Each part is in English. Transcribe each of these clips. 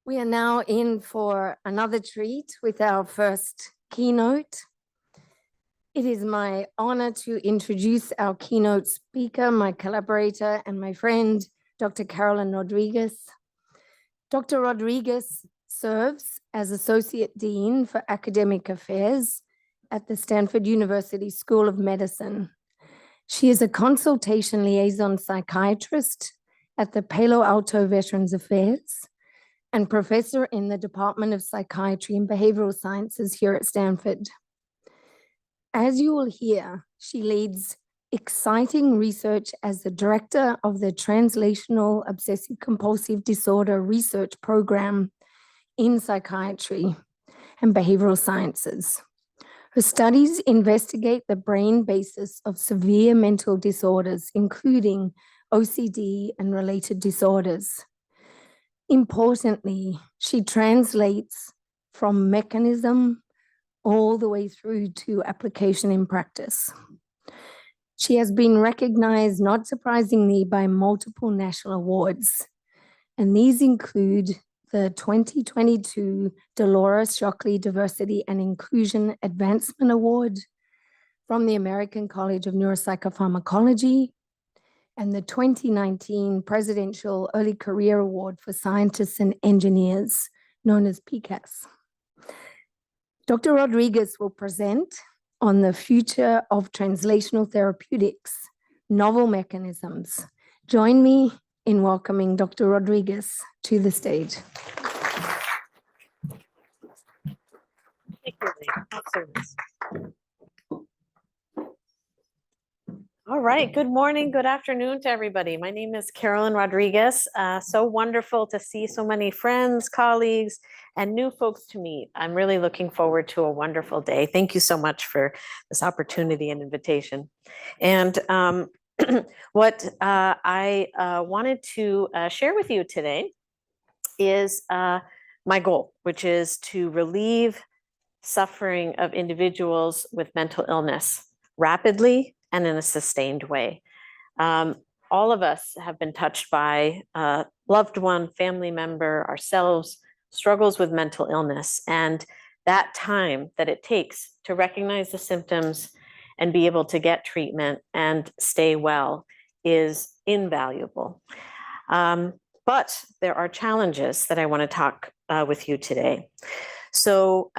We are now in for another treat with our first keynote. It is my honor to introduce our keynote speaker, my collaborator and my friend, Dr. Carolyn Rodriguez. Dr. Rodriguez serves as Associate Dean for Academic Affairs at the Stanford University School of Medicine. She is a consultation liaison psychiatrist at the Palo Alto Veterans Affairs and professor in the Department of Psychiatry and Behavioral Sciences here at Stanford. As you will hear, she leads exciting research as the director of the Translational Obsessive Compulsive Disorder Research Program in Psychiatry and Behavioral Sciences. Her studies investigate the brain basis of severe mental disorders, including OCD and related disorders. Importantly, she translates from mechanism all the way through to application in practice. She has been recognized, not surprisingly, by multiple national awards, and these include the 2022 Dolores Shockley Diversity and Inclusion Advancement Award from the American College of Neuropsychopharmacology, and the 2019 Presidential Early Career Award for Scientists and Engineers, known as PCAS. Dr. Rodriguez will present on the future of translational therapeutics, novel mechanisms. Join me in welcoming Dr. Rodriguez to the stage. Thank you, Lee. All right, good morning, good afternoon to everybody. My name is Carolyn Rodriguez. So wonderful to see so many friends, colleagues, and new folks to meet. I'm really looking forward to a wonderful day. Thank you so much for this opportunity and invitation. And what I wanted to share with you today is my goal, which is to relieve suffering of individuals with mental illness rapidly and in a sustained way. All of us have been touched by a loved one, family member, ourselves, struggles with mental illness. And that time that it takes to recognize the symptoms and be able to get treatment and stay well is invaluable. But there are challenges that I want to talk with you today. So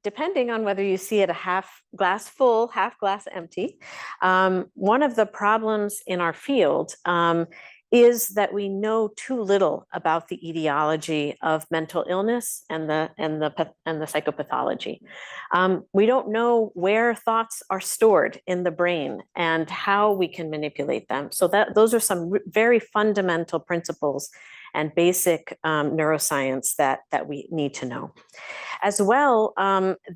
depending on whether you see it a half glass full, half glass empty, one of the problems in our field is that we know too little about the etiology of mental illness and the psychopathology. We don't know where thoughts are stored in the brain and how we can manipulate them. So those are some very fundamental principles and basic neuroscience that we need to know. As well,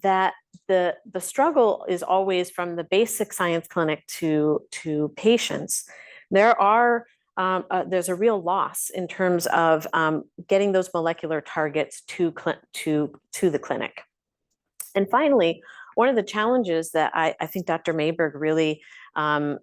that the struggle is always from the basic science clinic to patients. There's a real loss in terms of getting those molecular targets to the clinic. And finally, one of the challenges that I think Dr. Mayberg really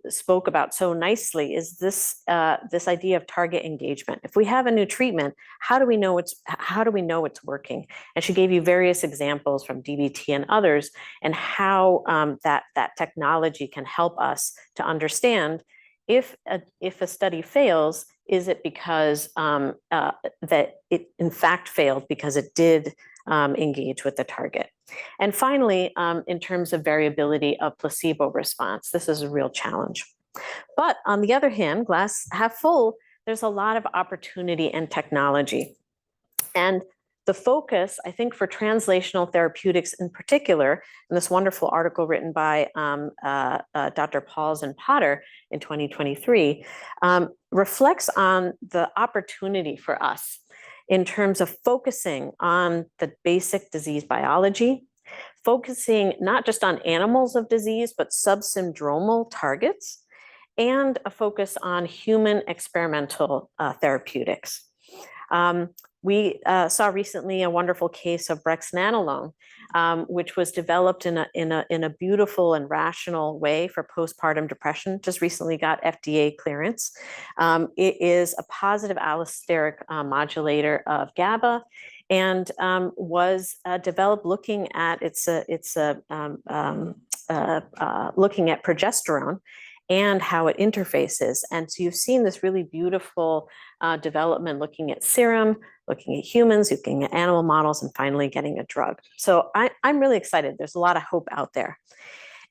spoke about so nicely is this idea of target engagement. If we have a new treatment, how do we know it's working? And she gave you various examples from DBT and others, and how that technology can help us to understand if a study fails, is it because that it in fact failed because it did engage with the target. And finally, in terms of variability of placebo response, this is a real challenge. But on the other hand, glass half full, there's a lot of opportunity and technology. And the focus, I think, for translational therapeutics in particular, in this wonderful article written by Dr. Pauls and Potter in 2023, reflects on the opportunity for us in terms of focusing on the basic disease biology, focusing not just on animals of disease, but subsyndromal targets, and a focus on human experimental therapeutics. We saw recently a wonderful case of brexanolone, which was developed in a beautiful and rational way for postpartum depression. Just recently got FDA clearance. It is a positive allosteric modulator of GABA. and was developed looking at looking at progesterone and how it interfaces. And so you've seen this really beautiful development looking at serum, looking at humans, looking at animal models, and finally getting a drug. So I'm really excited. There's a lot of hope out there.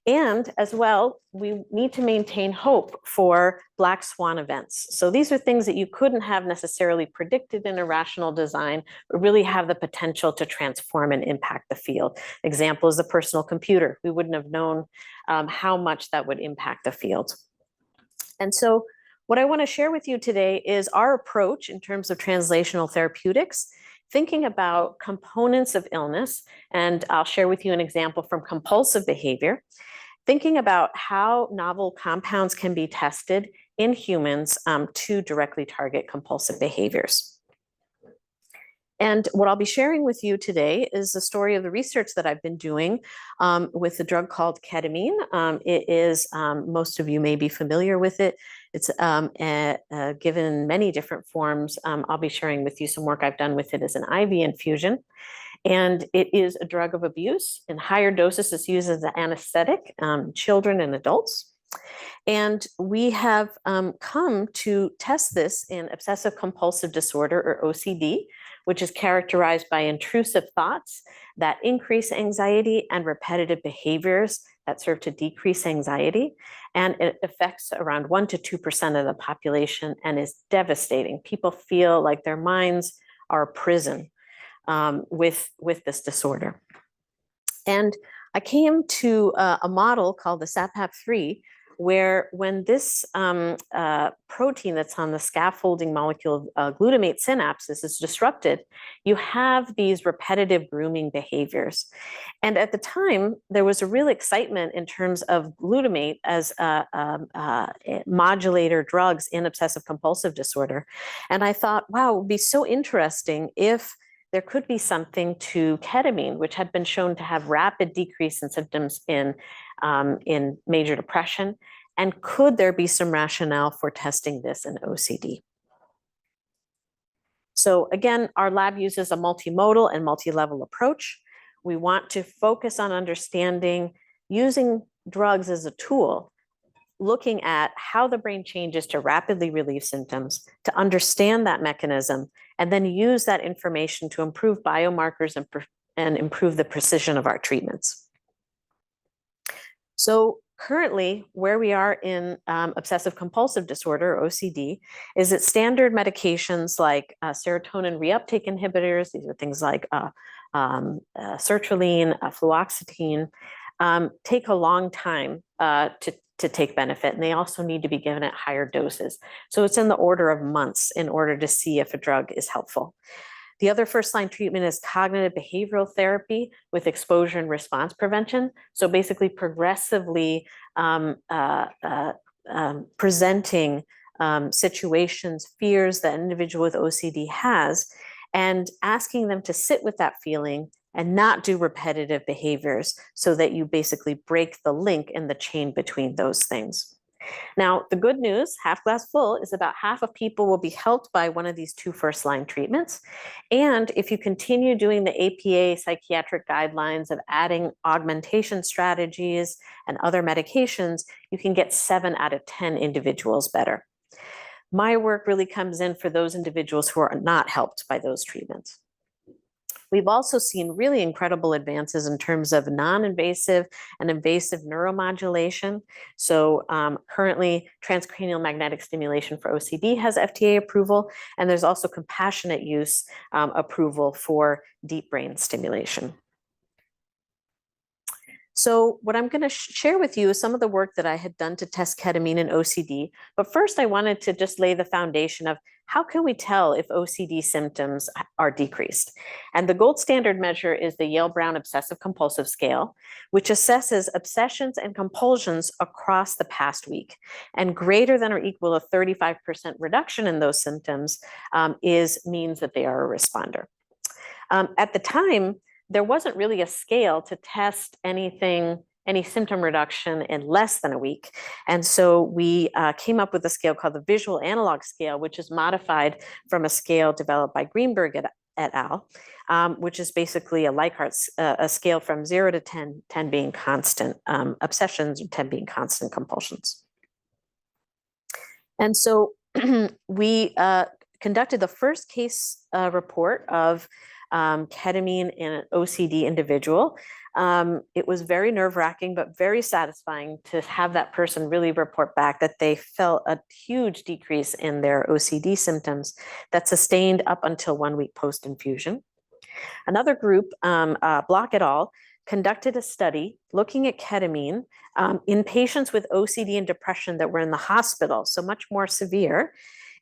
And as well, we need to maintain hope for black swan events. So these are things that you couldn't have necessarily predicted in a rational design, but really have the potential to transform and impact the field. Example is the personal computer. We wouldn't have known how much that would impact the field. And so what I want to share with you today is our approach in terms of translational therapeutics, thinking about components of illness. And I'll share with you an example from compulsive behavior, thinking about how novel compounds can be tested in humans to directly target compulsive behaviors. And what I'll be sharing with you today is the story of the research that I've been doing with a drug called ketamine. It is, most of you may be familiar with it. It's given in many different forms. I'll be sharing with you some work I've done with it as an IV infusion. And it is a drug of abuse. In higher doses, it's used as an anesthetic, children and adults. And we have come to test this in obsessive compulsive disorder, or OCD, which is characterized by intrusive thoughts that increase anxiety and repetitive behaviors that serve to decrease anxiety. And it affects around 1% to 2% of the population and is devastating. People feel like their minds are a prison with this disorder. And I came to a model called the SAPAP3, where when this protein that's on the scaffolding molecule of glutamate synapses is disrupted, you have these repetitive grooming behaviors. And at the time, there was a real excitement in terms of glutamate as modulator drugs in obsessive compulsive disorder. And I thought, wow, it would be so interesting if there could be something to ketamine, which had been shown to have rapid decrease in symptoms in major depression. And could there be some rationale for testing this in OCD? So again, our lab uses a multimodal and multi-level approach. We want to focus on understanding using drugs as a tool, looking at how the brain changes to rapidly relieve symptoms, to understand that mechanism, and then use that information to improve biomarkers and improve the precision of our treatments. So currently, where we are in obsessive compulsive disorder, or OCD, is that standard medications like serotonin reuptake inhibitors, these are things like sertraline, fluoxetine, take a long time to take benefit, and they also need to be given at higher doses. So it's in the order of months in order to see if a drug is helpful. The other first-line treatment is cognitive behavioral therapy with exposure and response prevention. So basically progressively presenting situations, fears that an individual with OCD has, and asking them to sit with that feeling and not do repetitive behaviors so that you basically break the link in the chain between those things. Now, the good news, half glass full, is about half of people will be helped by one of these two first-line treatments. And if you continue doing the APA psychiatric guidelines of adding augmentation strategies and other medications, you can get 7 out of 10 individuals better. My work really comes in for those individuals who are not helped by those treatments. We've also seen really incredible advances in terms of non-invasive and invasive neuromodulation. So currently, transcranial magnetic stimulation for OCD has FDA approval, and there's also compassionate use approval for deep brain stimulation. So what I'm going to share with you is some of the work that I had done to test ketamine in OCD. But first, I wanted to just lay the foundation of how can we tell if OCD symptoms are decreased? And the gold standard measure is the Yale-Brown Obsessive Compulsive Scale, which assesses obsessions and compulsions across the past week. And greater than or equal to 35% reduction in those symptoms means that they are a responder. At the time, there wasn't really a scale to test any symptom reduction in less than a week. And so we came up with a scale called the Visual Analog Scale, which is modified from a scale developed by Greenberg et al., which is basically a Likhart's a scale from 0 to 10, 10 being constant obsessions, and 10 being constant compulsions. And so we conducted the first case report of ketamine in an OCD individual. It was very nerve-wracking, but very satisfying to have that person really report back that they felt a huge decrease in their OCD symptoms that sustained up until 1 week post-infusion. Another group, Block et al., conducted a study looking at ketamine in patients with OCD and depression that were in the hospital, so much more severe.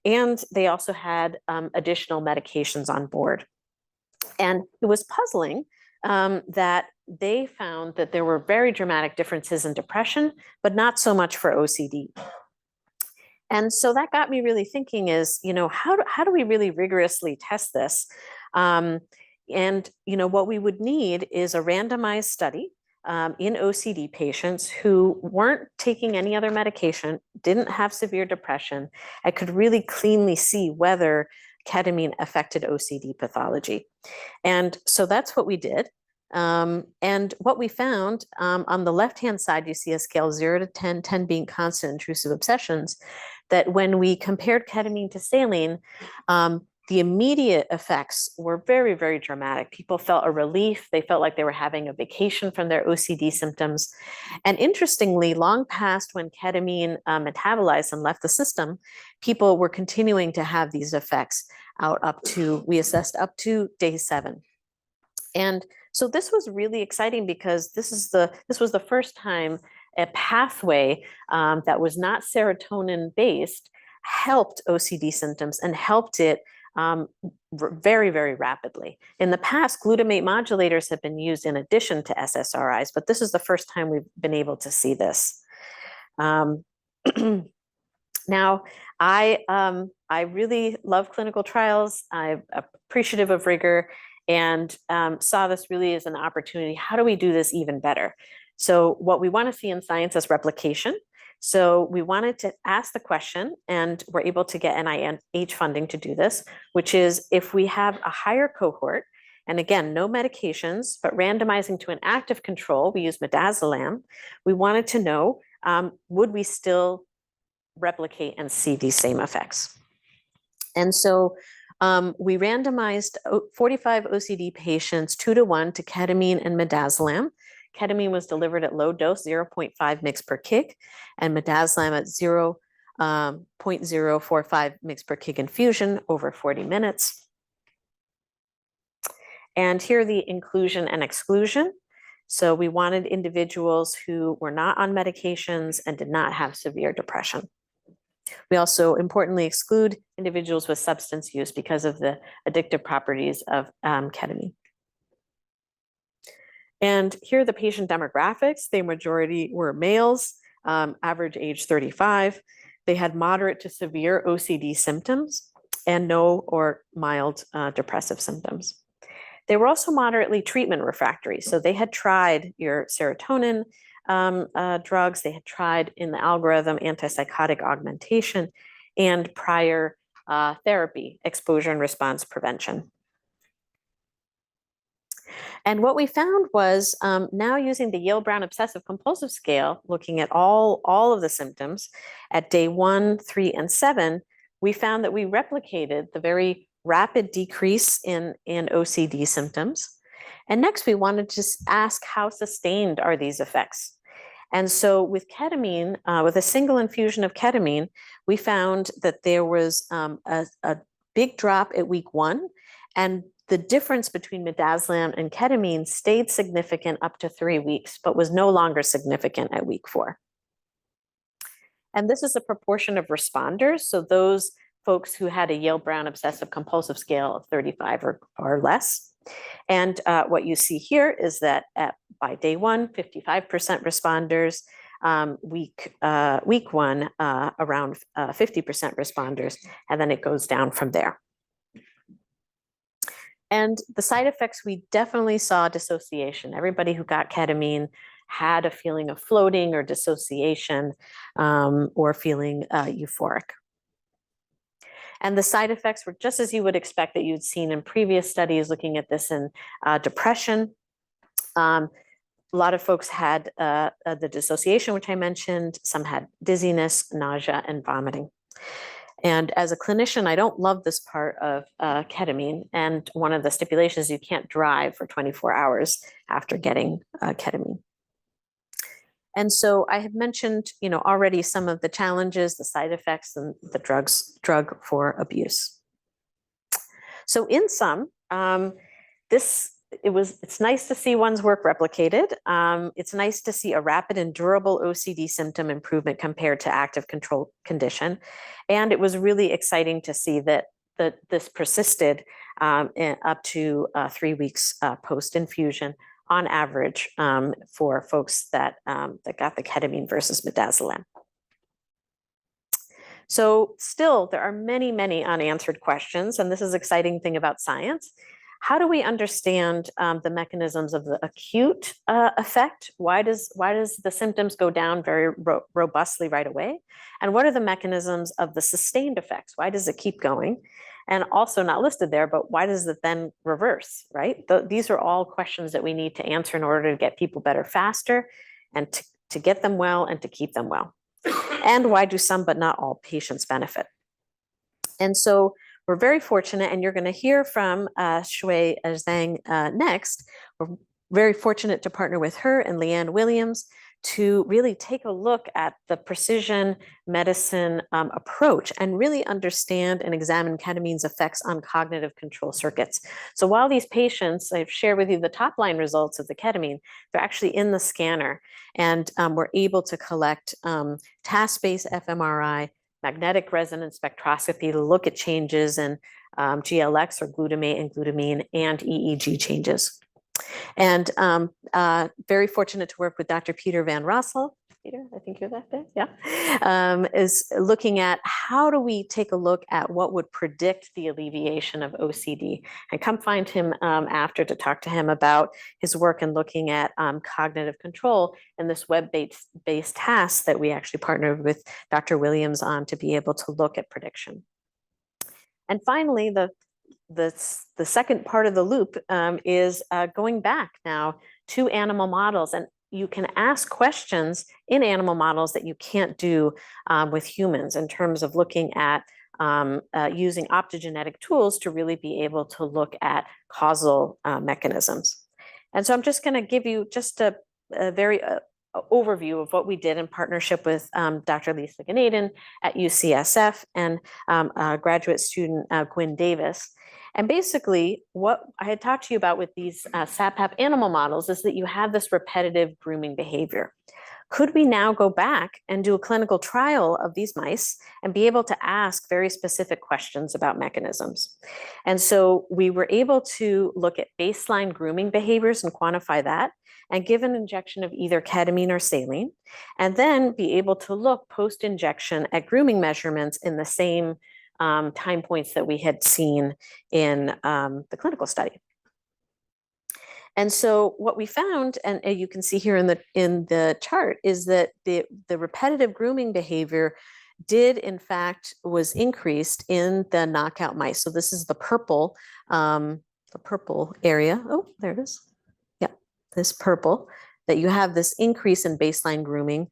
And they also had additional medications on board. And it was puzzling that they found that there were very dramatic differences in depression, but not so much for OCD. And so that got me really thinking is, how do we really rigorously test this? And what we would need is a randomized study in OCD patients who weren't taking any other medication, didn't have severe depression, and could really cleanly see whether ketamine affected OCD pathology. And so that's what we did. And what we found on the left-hand side, you see a scale 0 to 10, 10 being constant intrusive obsessions, that when we compared ketamine to saline, the immediate effects were very, very dramatic. People felt a relief. They felt like they were having a vacation from their OCD symptoms. And interestingly, long past when ketamine metabolized and left the system, people were continuing to have these effects we assessed up to day 7. And so this was really exciting because this was the first time a pathway that was not serotonin based helped OCD symptoms and helped it very, very rapidly. In the past, glutamate modulators have been used in addition to SSRIs, but this is the first time we've been able to see this. Now, I really love clinical trials. I'm appreciative of rigor and saw this really as an opportunity. How do we do this even better? So what we want to see in science is replication. So we wanted to ask the question, and we're able to get NIH funding to do this, which is if we have a higher cohort, and again, no medications, but randomizing to an active control, we use midazolam, we wanted to know, would we still replicate and see these same effects? And so we randomized 45 OCD patients 2-to-1 to ketamine and midazolam. Ketamine was delivered at low dose, 0.5 mg per kg, and midazolam at 0.045 mg per kg infusion over 40 minutes. And here are the inclusion and exclusion. So we wanted individuals who were not on medications and did not have severe depression. We also importantly exclude individuals with substance use because of the addictive properties of ketamine. And here are the patient demographics. The majority were males, average age 35. They had moderate to severe OCD symptoms and no or mild depressive symptoms. They were also moderately treatment refractory. So they had tried your serotonin drugs, they had tried in the algorithm antipsychotic augmentation and prior therapy, exposure and response prevention. And what we found was now using the Yale-Brown obsessive compulsive scale, looking at all of the symptoms at day 1, 3, and 7, we found that we replicated the very rapid decrease in OCD symptoms. And next, we wanted to ask how sustained are these effects? And so with ketamine, with a single infusion of ketamine, we found that there was a big drop at week 1, and the difference between midazolam and ketamine stayed significant up to 3 weeks, but was no longer significant at week 4. And this is a proportion of responders. So those folks who had a Yale-Brown obsessive compulsive scale of 35 or less. And what you see here is that by day 1, 55% responders, week 1, around 50% responders, and then it goes down from there. And the side effects, we definitely saw dissociation. Everybody who got ketamine had a feeling of floating or dissociation or feeling euphoric. And the side effects were just as you would expect that you'd seen in previous studies looking at this in depression. A lot of folks had the dissociation, which I mentioned. Some had dizziness, nausea, and vomiting. And as a clinician, I don't love this part of ketamine. And one of the stipulations, you can't drive for 24 hours after getting ketamine. And so I have mentioned, already some of the challenges, the side effects, and the drug for abuse. So in sum, it's nice to see one's work replicated. It's nice to see a rapid and durable OCD symptom improvement compared to active control condition. And it was really exciting to see that this persisted up to 3 weeks post-infusion on average for folks that got the ketamine versus midazolam. So still, there are many, many unanswered questions, and this is an exciting thing about science. How do we understand the mechanisms of the acute effect? Why does the symptoms go down very robustly right away? And what are the mechanisms of the sustained effects? Why does it keep going? And also not listed there, but why does it then reverse, right? These are all questions that we need to answer in order to get people better faster and to get them well and to keep them well. And why do some but not all patients benefit? And so we're very fortunate, and you're going to hear from Shui Zhang next. We're very fortunate to partner with her and Leanne Williams to really take a look at the precision medicine approach and really understand and examine ketamine's effects on cognitive control circuits. So while these patients, I've shared with you the top line results of the ketamine, they're actually in the scanner, and we're able to collect task-based fMRI, magnetic resonance spectroscopy to look at changes in GLX or glutamate and glutamine and EEG changes. And very fortunate to work with Dr. Peter Van Rossel. Peter, I think you're that day, yeah, is looking at how do we take a look at what would predict the alleviation of OCD. And come find him after to talk to him about his work in looking at cognitive control and this web-based task that we actually partnered with Dr. Williams on to be able to look at prediction. And finally, the second part of the loop is going back now to animal models, and you can ask questions in animal models that you can't do with humans in terms of looking at using optogenetic tools to really be able to look at causal mechanisms. And so I'm just going to give you just a very overview of what we did in partnership with Dr. Lisa Ganaden at UCSF and graduate student Gwyn Davis. And basically, what I had talked to you about with these SAPAP animal models is that you have this repetitive grooming behavior. Could we now go back and do a clinical trial of these mice and be able to ask very specific questions about mechanisms? And so we were able to look at baseline grooming behaviors and quantify that, and give an injection of either ketamine or saline, and then be able to look post-injection at grooming measurements in the same time points that we had seen in the clinical study. And so what we found, and you can see here in the chart, is that the repetitive grooming behavior did in fact was increased in the knockout mice. So this is the purple area. Oh, there it is. Yeah, this purple, that you have this increase in baseline grooming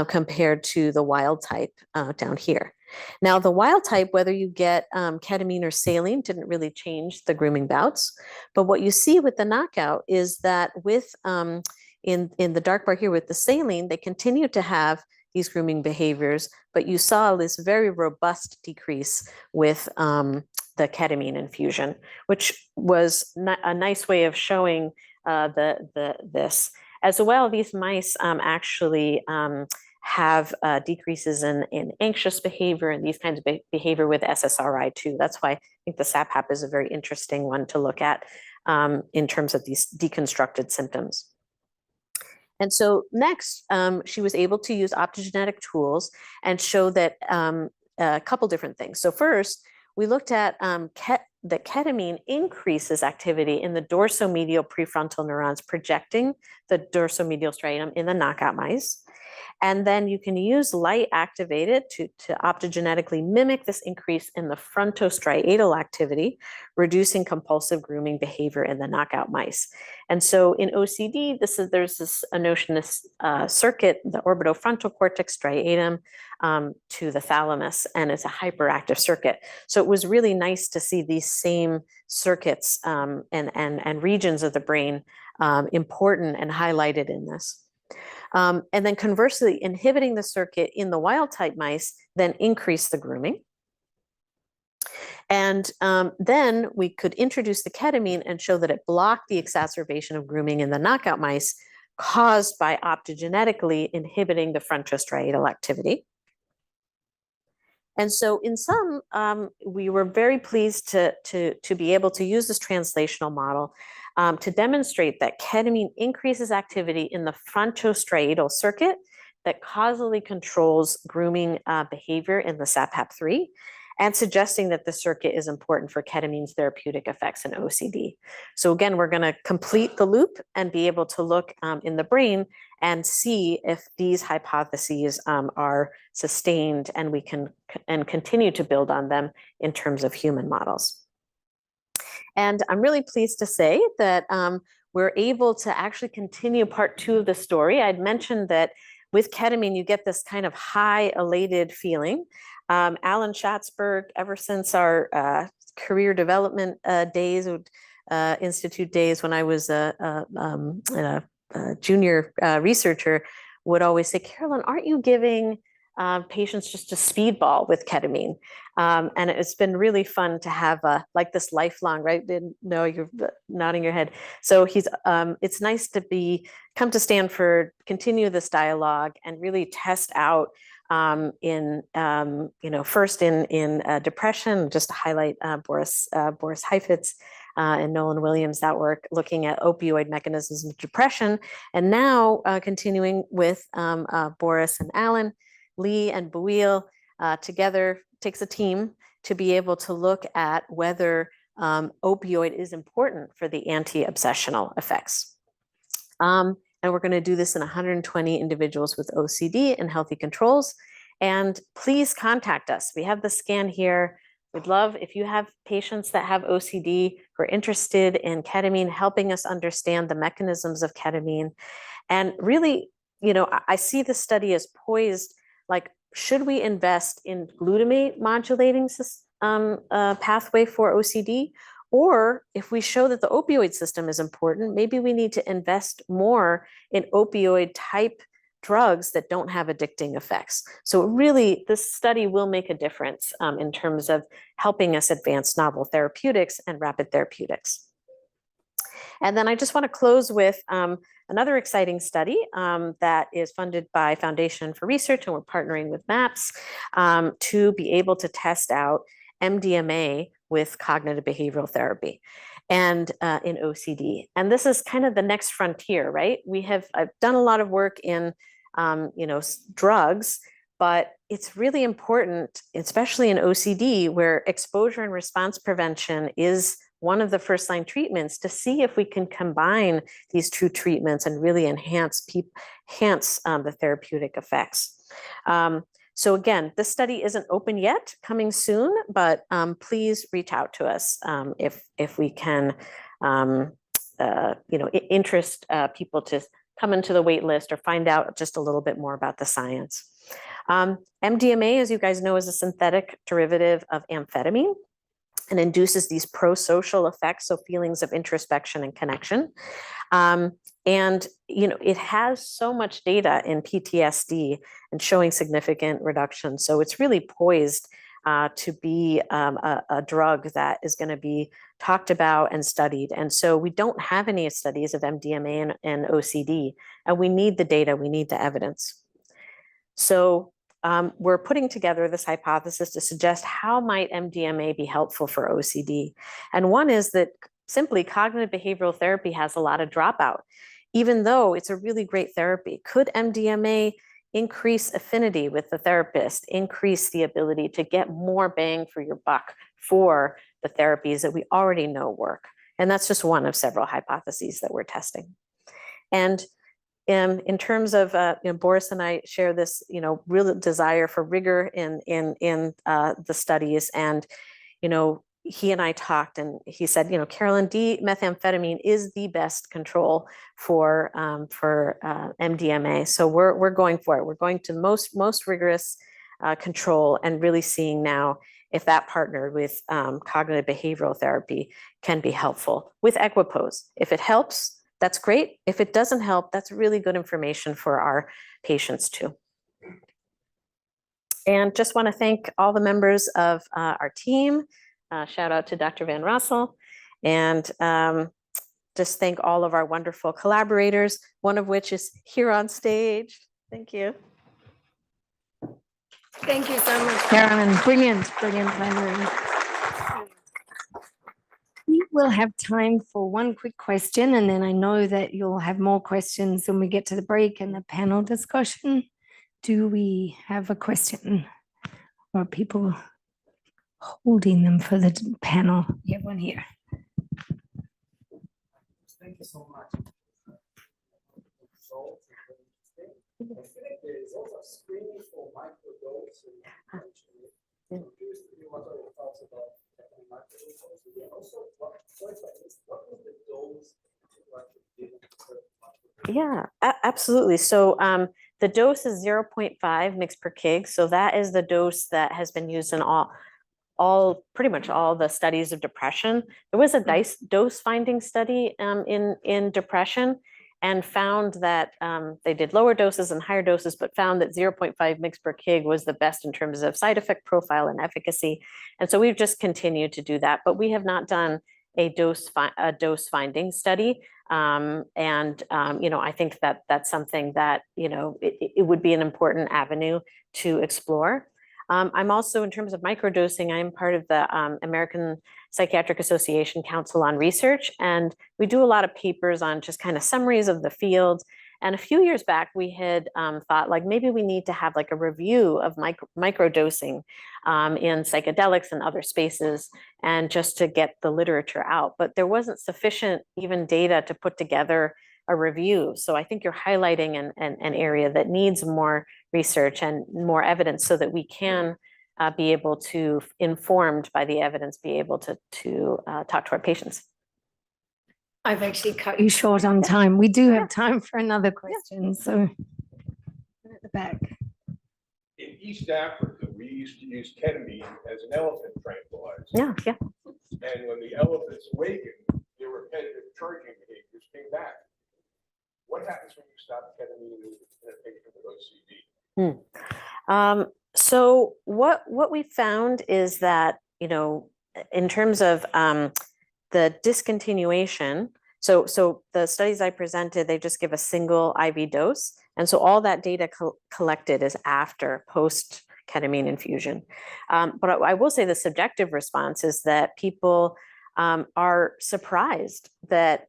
compared to the wild type down here. Now, the wild type, whether you get ketamine or saline, didn't really change the grooming bouts. But what you see with the knockout is that with in the dark bar here with the saline, they continue to have these grooming behaviors, but you saw this very robust decrease with the ketamine infusion, which was a nice way of showing this. As well, these mice actually have decreases in anxious behavior and these kinds of behavior with SSRI too. That's why I think the SAPAP is a very interesting one to look at in terms of these deconstructed symptoms. And so next, she was able to use optogenetic tools and show that a couple different things. So first, we looked at that ketamine increases activity in the dorsomedial prefrontal neurons, projecting the dorsomedial striatum in the knockout mice. And then you can use light activated to optogenetically mimic this increase in the frontostriatal activity, reducing compulsive grooming behavior in the knockout mice. And so in OCD, there's a notion, this circuit, the orbitofrontal cortex striatum to the thalamus, and it's a hyperactive circuit. So it was really nice to see these same circuits and regions of the brain important and highlighted in this. And then conversely, inhibiting the circuit in the wild type mice then increased the grooming. And then we could introduce the ketamine and show that it blocked the exacerbation of grooming in the knockout mice caused by optogenetically inhibiting the frontostriatal activity. And so in sum, we were very pleased to be able to use this translational model to demonstrate that ketamine increases activity in the frontostriatal circuit that causally controls grooming behavior in the SAPAP3, and suggesting that the circuit is important for ketamine's therapeutic effects in OCD. So again, we're going to complete the loop and be able to look in the brain and see if these hypotheses are sustained, and we can continue to build on them in terms of human models. And I'm really pleased to say that we're able to actually continue part 2 of the story. I'd mentioned that with ketamine, you get this kind of high elated feeling. Alan Schatzberg, ever since our career development days, institute days when I was a junior researcher, would always say, Carolyn, aren't you giving patients just a speedball with ketamine? And it's been really fun to have like this lifelong, right? No, you're nodding your head. So it's nice to come to Stanford, continue this dialogue, and really test out first in depression, just to highlight Boris Heifetz and Nolan Williams, that work looking at opioid mechanisms of depression, and now continuing with Boris and Alan, Lee and Buil together takes a team to be able to look at whether opioid is important for the anti-obsessional effects. And we're going to do this in 120 individuals with OCD and healthy controls. And please contact us. We have the scan here. We'd love if you have patients that have OCD who are interested in ketamine, helping us understand the mechanisms of ketamine. And really, I see this study as poised, like, should we invest in glutamate modulating pathway for OCD? Or if we show that the opioid system is important, maybe we need to invest more in opioid type drugs that don't have addicting effects. So really, this study will make a difference in terms of helping us advance novel therapeutics and rapid therapeutics. And then I just want to close with another exciting study that is funded by Foundation for Research, and we're partnering with MAPS to be able to test out MDMA with cognitive behavioral therapy and in OCD. And this is kind of the next frontier, right? I've done a lot of work in drugs, but it's really important, especially in OCD, where exposure and response prevention is one of the first line treatments, to see if we can combine these two treatments and really enhance the therapeutic effects. So again, this study isn't open yet, coming soon, but please reach out to us if we can, interest people to come into the wait list or find out just a little bit more about the science. MDMA, as you guys know, is a synthetic derivative of amphetamine and induces these pro-social effects, so feelings of introspection and connection. It has so much data in PTSD and showing significant reduction. So it's really poised to be a drug that is going to be talked about and studied. And so we don't have any studies of MDMA and OCD, and we need the data, we need the evidence. So we're putting together this hypothesis to suggest how might MDMA be helpful for OCD. And one is that simply cognitive behavioral therapy has a lot of dropout, even though it's a really great therapy. Could MDMA increase affinity with the therapist, increase the ability to get more bang for your buck for the therapies that we already know work? And that's just one of several hypotheses that we're testing. And in terms of, Boris and I share this, real desire for rigor in the studies. And, he and I talked, and he said, Carolyn, D-methamphetamine is the best control for MDMA. So we're going for it. We're going to most rigorous control, and really seeing now if that partnered with cognitive behavioral therapy can be helpful with equipoise. If it helps, that's great. If it doesn't help, that's really good information for our patients too. And just want to thank all the members of our team. Shout out to Dr. Van Rossel, and just thank all of our wonderful collaborators, one of which is here on stage. Thank you. Thank you so much, Carolyn. Brilliant plenary. We will have time for one quick question, and then I know that you'll have more questions when we get to the break and the panel discussion. Do we have a question? Or are people holding them for the panel? We have one here. Thank you so much. There's also screening for microdose. Curious to hear what are your thoughts about microdose? And also, what was the dose? Yeah, absolutely. So the dose is 0.5 mg per kg. So that is the dose that has been used in pretty much all the studies of depression. There was a dose finding study in depression, and found that they did lower doses and higher doses, but found that 0.5 mg per kg was the best in terms of side effect profile and efficacy. And so we've just continued to do that, but we have not done a dose finding study. I think that that's something that, it would be an important avenue to explore. I'm also, in terms of microdosing, I'm part of the American Psychiatric Association Council on Research, and we do a lot of papers on just kind of summaries of the field. And a few years back, we had thought like maybe we need to have like a review of microdosing in psychedelics and other spaces, and just to get the literature out. But there wasn't sufficient even data to put together a review. So I think you're highlighting an area that needs more research and more evidence, so that we can be able to, informed by the evidence, be able to talk to our patients. I've actually cut you short on time. We do have time for another question. So at the back. In East Africa, we used to use ketamine as an elephant tranquilizer. Yeah. And when the elephants awakened, their repetitive charging behaviors came back. What happens when you stop ketamine in a patient with OCD? So what we found is that, in terms of the discontinuation, so the studies I presented, they just give a single IV dose. And so all that data collected is after post ketamine infusion. But I will say the subjective response is that people are surprised that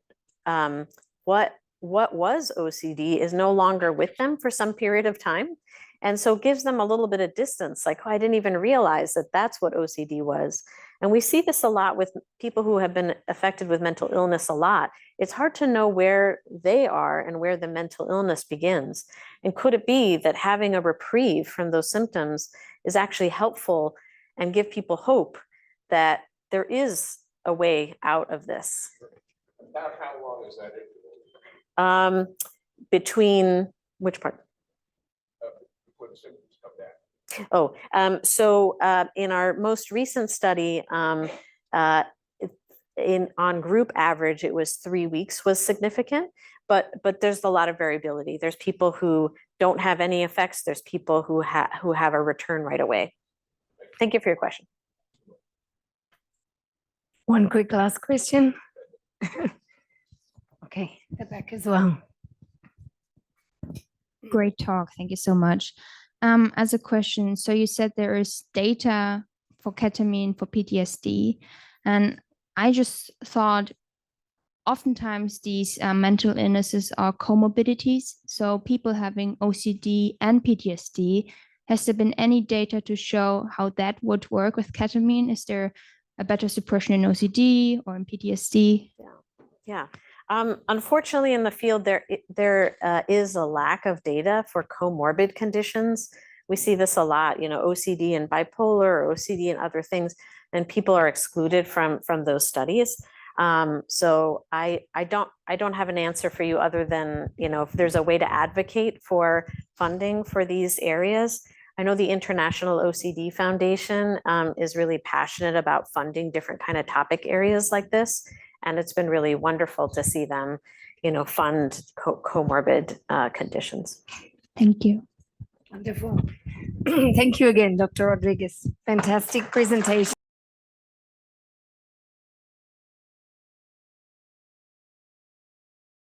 what was OCD is no longer with them for some period of time. And so gives them a little bit of distance, like, oh, I didn't even realize that that's what OCD was. And we see this a lot with people who have been affected with mental illness a lot. It's hard to know where they are and where the mental illness begins. And could it be that having a reprieve from those symptoms is actually helpful and give people hope that there is a way out of this? About how long is that interval? Between which part? Before the symptoms come back. In our most recent study, on group average, it was 3 weeks was significant, but there's a lot of variability. There's people who don't have any effects. There's people who have a return right away. Thank you for your question. One quick last question. Okay, the back as well. Great talk. Thank you so much. As a question, so you said there is data for ketamine for PTSD, and I just thought oftentimes these mental illnesses are comorbidities. So people having OCD and PTSD, has there been any data to show how that would work with ketamine? Is there a better suppression in OCD or in PTSD? Yeah. Unfortunately, in the field, there is a lack of data for comorbid conditions. We see this a lot, OCD and bipolar, or OCD and other things, and people are excluded from those studies. So I don't have an answer for you other than, if there's a way to advocate for funding for these areas. I know the International OCD Foundation is really passionate about funding different kind of topic areas like this. And it's been really wonderful to see them, fund comorbid conditions. Thank you. Wonderful. Thank you again, Dr. Rodriguez. Fantastic presentation.